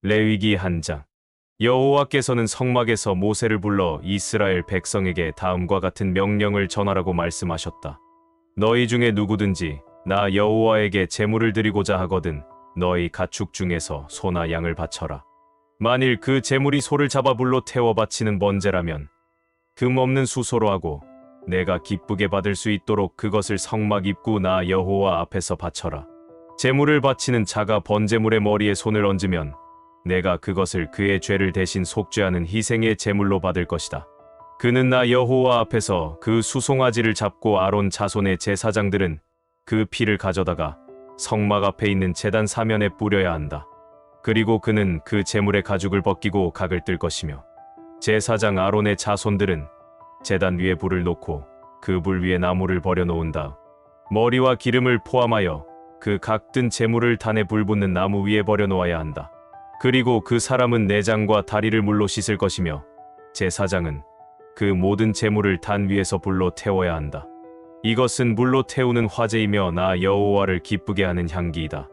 레위기 한 장. 여호와께서는 성막에서 모세를 불러 이스라엘 백성에게 다음과 같은 명령을 전하라고 말씀하셨다. 너희 중에 누구든지 나 여호와에게 제물을 드리고자 하거든 너희 가축 중에서 소나 양을 바쳐라. 만일 그 제물이 소를 잡아 불로 태워 바치는 번제라면 금 없는 수소로 하고 내가 기쁘게 받을 수 있도록 그것을 성막 입구 나 여호와 앞에서 바쳐라. 제물을 바치는 자가 번제물의 머리에 손을 얹으면 내가 그것을 그의 죄를 대신 속죄하는 희생의 제물로 받을 것이다. 그는 나 여호와 앞에서 그 수송아지를 잡고 아론 자손의 제사장들은 그 피를 가져다가 성막 앞에 있는 제단 사면에 뿌려야 한다. 그리고 그는 그 제물의 가죽을 벗기고 각을 뜰 것이며 제사장 아론의 자손들은 제단 위에 불을 놓고 그 불 위에 나무를 버려 놓은 다음 머리와 기름을 포함하여 그 각 뜬 제물을 단에 불 붙는 나무 위에 버려 놓아야 한다. 그리고 그 사람은 내장과 다리를 물로 씻을 것이며 제사장은 그 모든 제물을 단 위에서 불로 태워야 한다. 이것은 물로 태우는 화제이며 나 여호와를 기쁘게 하는 향기이다.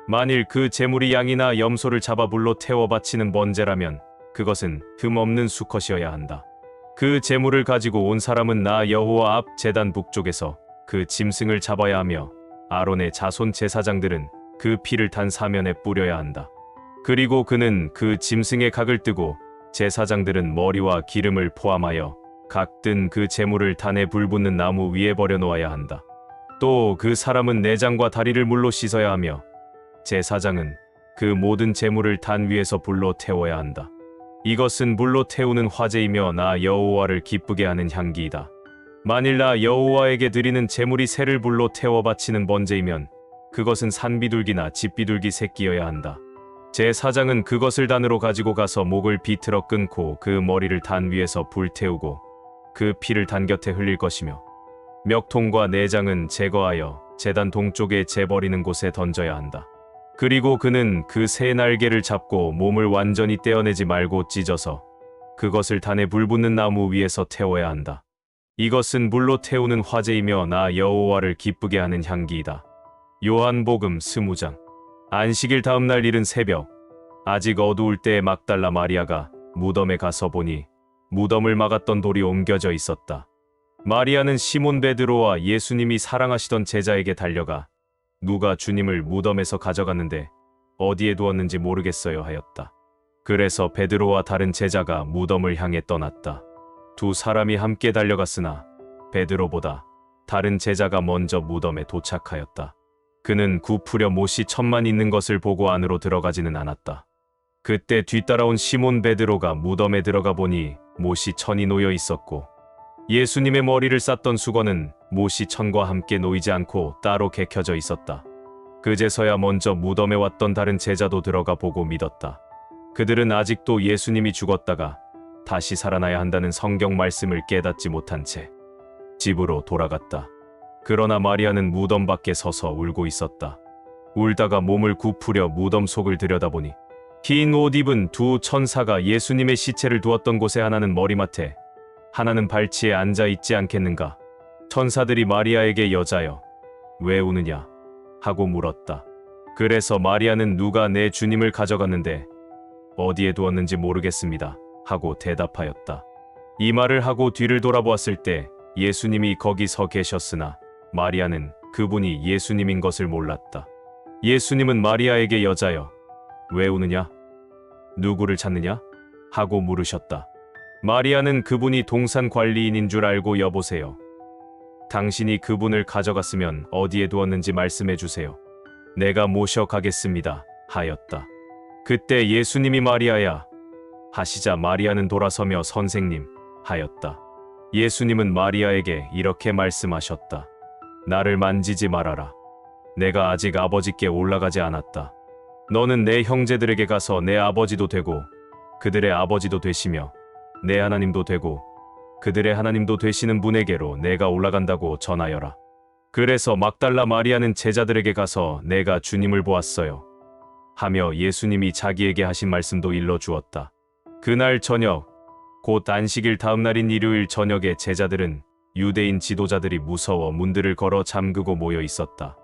만일 그 제물이 양이나 염소를 잡아 불로 태워 바치는 번제라면 그것은 금 없는 수컷이어야 한다. 그 제물을 가지고 온 사람은 나 여호와 앞 제단 북쪽에서 그 짐승을 잡아야 하며 아론의 자손 제사장들은 그 피를 단 사면에 뿌려야 한다. 그리고 그는 그 짐승의 각을 뜨고 제사장들은 머리와 기름을 포함하여 각 뜬 그 제물을 단에 불 붙는 나무 위에 버려 놓아야 한다. 또 그 사람은 내장과 다리를 물로 씻어야 하며 제사장은 그 모든 제물을 단 위에서 불로 태워야 한다. 이것은 불로 태우는 화제이며 나 여호와를 기쁘게 하는 향기이다. 만일 나 여호와에게 드리는 제물이 새를 불로 태워 바치는 번제이면 그것은 산비둘기나 집비둘기 새끼여야 한다. 제사장은 그것을 단으로 가지고 가서 목을 비틀어 끊고 그 머리를 단 위에서 불태우고 그 피를 단 곁에 흘릴 것이며 멱통과 내장은 제거하여 제단 동쪽에 재버리는 곳에 던져야 한다. 그리고 그는 그 새 날개를 잡고 몸을 완전히 떼어내지 말고 찢어서 그것을 단에 불 붙는 나무 위에서 태워야 한다. 이것은 물로 태우는 화제이며 나 여호와를 기쁘게 하는 향기이다. 요한복음 20장. 안식일 다음날 이른 새벽, 아직 어두울 때에 막달라 마리아가 무덤에 가서 보니 무덤을 막았던 돌이 옮겨져 있었다. 마리아는 시몬 베드로와 예수님이 사랑하시던 제자에게 달려가 누가 주님을 무덤에서 가져갔는데 어디에 두었는지 모르겠어요 하였다. 그래서 베드로와 다른 제자가 무덤을 향해 떠났다. 두 사람이 함께 달려갔으나 베드로보다 다른 제자가 먼저 무덤에 도착하였다. 그는 굽으려 못이 천만 있는 것을 보고 안으로 들어가지는 않았다. 그때 뒤따라온 시몬 베드로가 무덤에 들어가 보니 못이 천이 놓여 있었고 예수님의 머리를 쌌던 수건은 못이 천과 함께 놓이지 않고 따로 개켜져 있었다. 그제서야 먼저 무덤에 왔던 다른 제자도 들어가 보고 믿었다. 그들은 아직도 예수님이 죽었다가 다시 살아나야 한다는 성경 말씀을 깨닫지 못한 채 집으로 돌아갔다. 그러나 마리아는 무덤 밖에 서서 울고 있었다. 울다가 몸을 굽으려 무덤 속을 들여다보니 흰 옷 입은 두 천사가 예수님의 시체를 두었던 곳에 하나는 머리맡에 하나는 발치에 앉아 있지 않겠는가. 천사들이 마리아에게 여자여 왜 우느냐 하고 물었다. 그래서 마리아는 누가 내 주님을 가져갔는데 어디에 두었는지 모르겠습니다 하고 대답하였다. 이 말을 하고 뒤를 돌아보았을 때 예수님이 거기 서 계셨으나 마리아는 그분이 예수님인 것을 몰랐다. 예수님은 마리아에게 여자여 왜 우느냐? 누구를 찾느냐? 하고 물으셨다. 마리아는 그분이 동산 관리인인 줄 알고 여보세요. 당신이 그분을 가져갔으면 어디에 두었는지 말씀해 주세요. 내가 모셔가겠습니다 하였다. 그때 예수님이 마리아야 하시자 마리아는 돌아서며 선생님 하였다. 예수님은 마리아에게 이렇게 말씀하셨다. 나를 만지지 말아라. 내가 아직 아버지께 올라가지 않았다. 너는 내 형제들에게 가서 내 아버지도 되고 그들의 아버지도 되시며 내 하나님도 되고 그들의 하나님도 되시는 분에게로 내가 올라간다고 전하여라. 그래서 막달라 마리아는 제자들에게 가서 내가 주님을 보았어요 하며 예수님이 자기에게 하신 말씀도 일러주었다. 그날 저녁 곧 안식일 다음날인 일요일 저녁에 제자들은 유대인 지도자들이 무서워 문들을 걸어 잠그고 모여 있었다.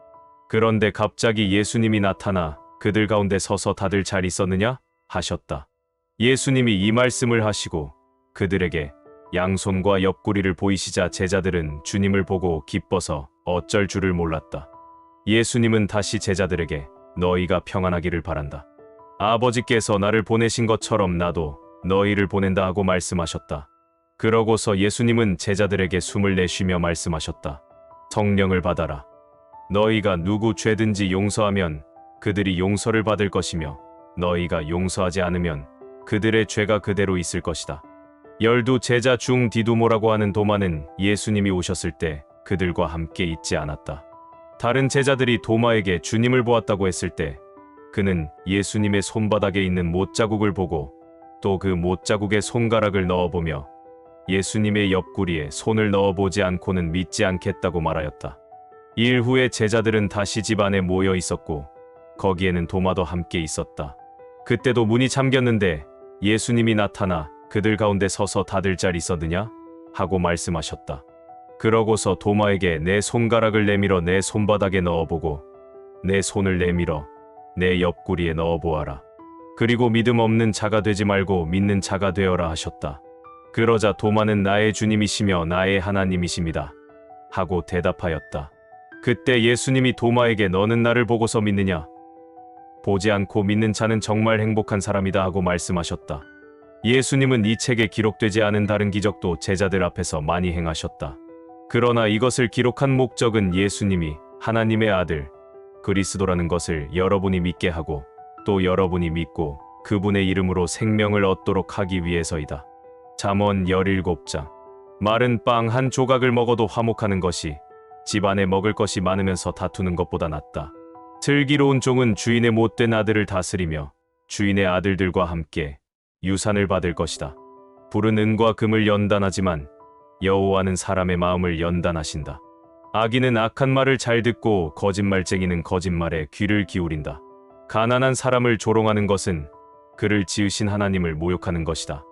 그런데 갑자기 예수님이 나타나 그들 가운데 서서 다들 잘 있었느냐? 하셨다. 예수님이 이 말씀을 하시고 그들에게 양손과 옆구리를 보이시자 제자들은 주님을 보고 기뻐서 어쩔 줄을 몰랐다. 예수님은 다시 제자들에게 너희가 평안하기를 바란다. 아버지께서 나를 보내신 것처럼 나도 너희를 보낸다 하고 말씀하셨다. 그러고서 예수님은 제자들에게 숨을 내쉬며 말씀하셨다. 성령을 받아라. 너희가 누구 죄든지 용서하면 그들이 용서를 받을 것이며 너희가 용서하지 않으면 그들의 죄가 그대로 있을 것이다. 12 제자 중 디두모라고 하는 도마는 예수님이 오셨을 때 그들과 함께 있지 않았다. 다른 제자들이 도마에게 주님을 보았다고 했을 때 그는 예수님의 손바닥에 있는 못자국을 보고 또 그 못자국에 손가락을 넣어보며 예수님의 옆구리에 손을 넣어보지 않고는 믿지 않겠다고 말하였다. 일 후에 제자들은 다시 집 안에 모여 있었고 거기에는 도마도 함께 있었다. 그때도 문이 잠겼는데 예수님이 나타나 그들 가운데 서서 다들 잘 있었느냐? 하고 말씀하셨다. 그러고서 도마에게 내 손가락을 내밀어 내 손바닥에 넣어보고 내 손을 내밀어 내 옆구리에 넣어보아라. 그리고 믿음 없는 자가 되지 말고 믿는 자가 되어라 하셨다. 그러자 도마는 나의 주님이시며 나의 하나님이십니다. 하고 대답하였다. 그때 예수님이 도마에게 너는 나를 보고서 믿느냐? 보지 않고 믿는 자는 정말 행복한 사람이다 하고 말씀하셨다. 예수님은 이 책에 기록되지 않은 다른 기적도 제자들 앞에서 많이 행하셨다. 그러나 이것을 기록한 목적은 예수님이 하나님의 아들 그리스도라는 것을 여러분이 믿게 하고 또 여러분이 믿고 그분의 이름으로 생명을 얻도록 하기 위해서이다. 잠언 17장. 마른 빵 한 조각을 먹어도 화목하는 것이 집안에 먹을 것이 많으면서 다투는 것보다 낫다. 슬기로운 종은 주인의 못된 아들을 다스리며 주인의 아들들과 함께 유산을 받을 것이다. 불은 은과 금을 연단하지만 여호와는 사람의 마음을 연단하신다. 악인은 악한 말을 잘 듣고 거짓말쟁이는 거짓말에 귀를 기울인다. 가난한 사람을 조롱하는 것은 그를 지으신 하나님을 모욕하는 것이다.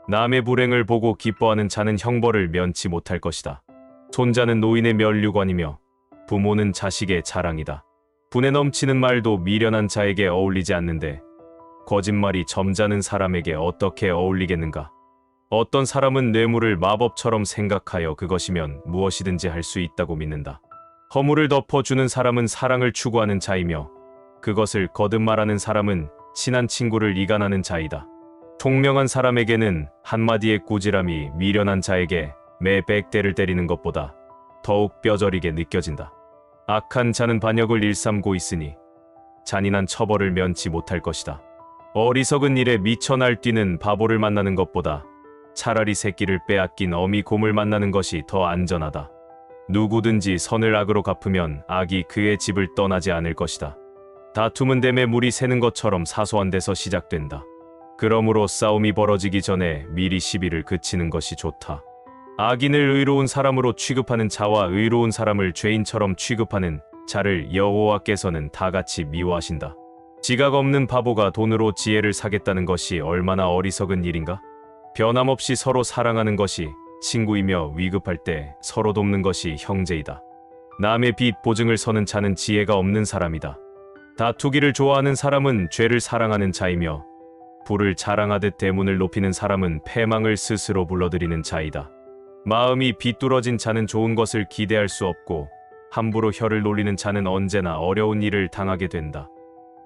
남의 불행을 보고 기뻐하는 자는 형벌을 면치 못할 것이다. 손자는 노인의 면류관이며 부모는 자식의 자랑이다. 분에 넘치는 말도 미련한 자에게 어울리지 않는데 거짓말이 점잖은 사람에게 어떻게 어울리겠는가? 어떤 사람은 뇌물을 마법처럼 생각하여 그것이면 무엇이든지 할 수 있다고 믿는다. 허물을 덮어주는 사람은 사랑을 추구하는 자이며 그것을 거듭말하는 사람은 친한 친구를 이간하는 자이다. 총명한 사람에게는 한마디의 꾸지람이 미련한 자에게 매 100대를 때리는 것보다 더욱 뼈저리게 느껴진다. 악한 자는 반역을 일삼고 있으니 잔인한 처벌을 면치 못할 것이다. 어리석은 일에 미쳐 날뛰는 바보를 만나는 것보다 차라리 새끼를 빼앗긴 어미 곰을 만나는 것이 더 안전하다. 누구든지 선을 악으로 갚으면 악이 그의 집을 떠나지 않을 것이다. 다툼은 댐에 물이 새는 것처럼 사소한 데서 시작된다. 그러므로 싸움이 벌어지기 전에 미리 시비를 그치는 것이 좋다. 악인을 의로운 사람으로 취급하는 자와 의로운 사람을 죄인처럼 취급하는 자를 여호와께서는 다같이 미워하신다. 지각 없는 바보가 돈으로 지혜를 사겠다는 것이 얼마나 어리석은 일인가? 변함없이 서로 사랑하는 것이 친구이며 위급할 때 서로 돕는 것이 형제이다. 남의 빚 보증을 서는 자는 지혜가 없는 사람이다. 다투기를 좋아하는 사람은 죄를 사랑하는 자이며 부를 자랑하듯 대문을 높이는 사람은 패망을 스스로 불러들이는 자이다. 마음이 비뚤어진 자는 좋은 것을 기대할 수 없고 함부로 혀를 놀리는 자는 언제나 어려운 일을 당하게 된다.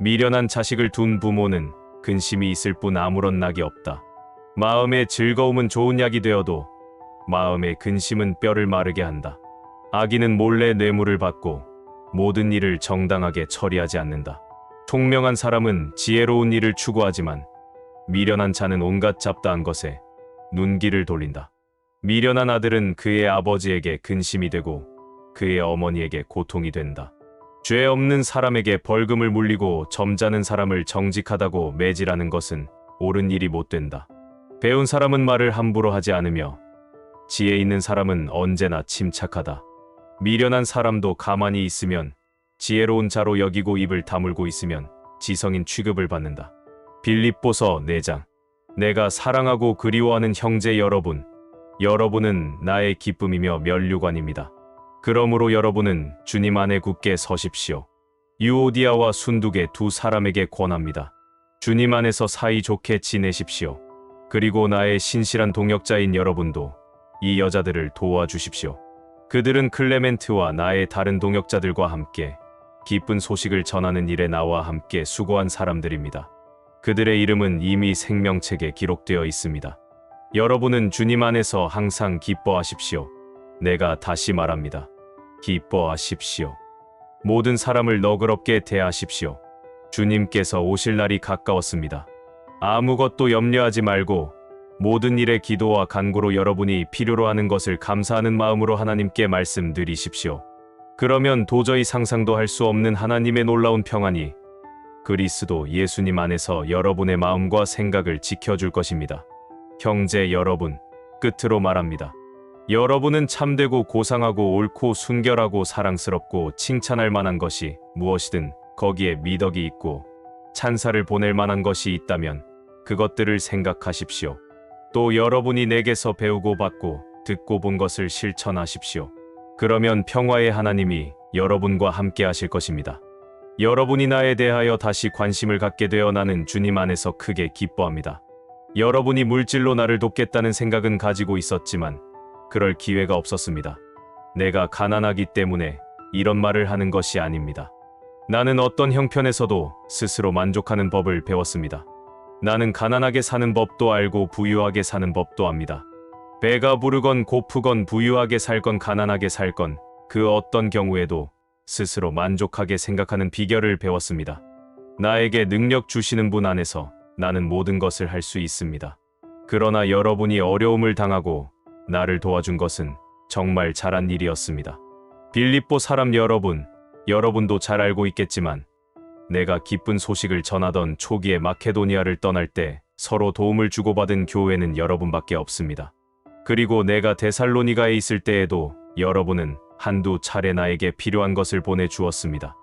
미련한 자식을 둔 부모는 근심이 있을 뿐 아무런 낙이 없다. 마음의 즐거움은 좋은 약이 되어도 마음의 근심은 뼈를 마르게 한다. 악인은 몰래 뇌물을 받고 모든 일을 정당하게 처리하지 않는다. 총명한 사람은 지혜로운 일을 추구하지만 미련한 자는 온갖 잡다한 것에 눈길을 돌린다. 미련한 아들은 그의 아버지에게 근심이 되고 그의 어머니에게 고통이 된다. 죄 없는 사람에게 벌금을 물리고 점잖은 사람을 정직하다고 매질하는 것은 옳은 일이 못 된다. 배운 사람은 말을 함부로 하지 않으며 지혜 있는 사람은 언제나 침착하다. 미련한 사람도 가만히 있으면 지혜로운 자로 여기고 입을 다물고 있으면 지성인 취급을 받는다. 빌립보서 4장. 내가 사랑하고 그리워하는 형제 여러분, 여러분은 나의 기쁨이며 면류관입니다. 그러므로 여러분은 주님 안에 굳게 서십시오. 유오디아와 순두계 두 사람에게 권합니다. 주님 안에서 사이좋게 지내십시오. 그리고 나의 신실한 동역자인 여러분도 이 여자들을 도와주십시오. 그들은 클레멘트와 나의 다른 동역자들과 함께 기쁜 소식을 전하는 일에 나와 함께 수고한 사람들입니다. 그들의 이름은 이미 생명책에 기록되어 있습니다. 여러분은 주님 안에서 항상 기뻐하십시오. 내가 다시 말합니다. 기뻐하십시오. 모든 사람을 너그럽게 대하십시오. 주님께서 오실 날이 가까웠습니다. 아무것도 염려하지 말고 모든 일에 기도와 간구로 여러분이 필요로 하는 것을 감사하는 마음으로 하나님께 말씀드리십시오. 그러면 도저히 상상도 할 수 없는 하나님의 놀라운 평안이 그리스도 예수님 안에서 여러분의 마음과 생각을 지켜줄 것입니다. 형제 여러분, 끝으로 말합니다. 여러분은 참되고 고상하고 옳고 순결하고 사랑스럽고 칭찬할 만한 것이 무엇이든 거기에 미덕이 있고 찬사를 보낼 만한 것이 있다면 그것들을 생각하십시오. 또 여러분이 내게서 배우고 받고 듣고 본 것을 실천하십시오. 그러면 평화의 하나님이 여러분과 함께 하실 것입니다. 여러분이 나에 대하여 다시 관심을 갖게 되어 나는 주님 안에서 크게 기뻐합니다. 여러분이 물질로 나를 돕겠다는 생각은 가지고 있었지만 그럴 기회가 없었습니다. 내가 가난하기 때문에 이런 말을 하는 것이 아닙니다. 나는 어떤 형편에서도 스스로 만족하는 법을 배웠습니다. 나는 가난하게 사는 법도 알고 부유하게 사는 법도 압니다. 배가 부르건 고프건 부유하게 살건 가난하게 살건 그 어떤 경우에도 스스로 만족하게 생각하는 비결을 배웠습니다. 나에게 능력 주시는 분 안에서 나는 모든 것을 할 수 있습니다. 그러나 여러분이 어려움을 당하고 나를 도와준 것은 정말 잘한 일이었습니다. 빌립보 사람 여러분, 여러분도 잘 알고 있겠지만 내가 기쁜 소식을 전하던 초기에 마케도니아를 떠날 때 서로 도움을 주고받은 교회는 여러분밖에 없습니다. 그리고 내가 데살로니가에 있을 때에도 여러분은 한두 차례 나에게 필요한 것을 보내주었습니다.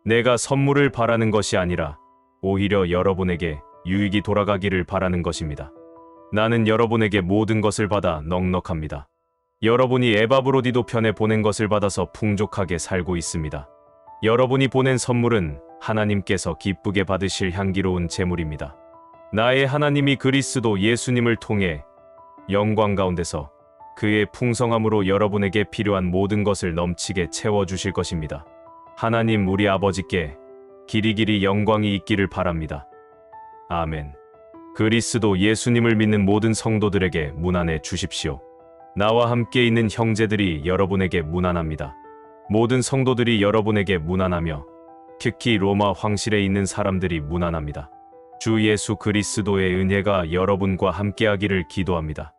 내가 선물을 바라는 것이 아니라 오히려 여러분에게 유익이 돌아가기를 바라는 것입니다. 나는 여러분에게 모든 것을 받아 넉넉합니다. 여러분이 에바브로디도 편에 보낸 것을 받아서 풍족하게 살고 있습니다. 여러분이 보낸 선물은 하나님께서 기쁘게 받으실 향기로운 제물입니다. 나의 하나님이 그리스도 예수님을 통해 영광 가운데서 그의 풍성함으로 여러분에게 필요한 모든 것을 넘치게 채워주실 것입니다. 하나님 우리 아버지께 길이길이 영광이 있기를 바랍니다. 아멘. 그리스도 예수님을 믿는 모든 성도들에게 문안해 주십시오. 나와 함께 있는 형제들이 여러분에게 문안합니다. 모든 성도들이 여러분에게 문안하며 특히 로마 황실에 있는 사람들이 문안합니다. 주 예수 그리스도의 은혜가 여러분과 함께하기를 기도합니다.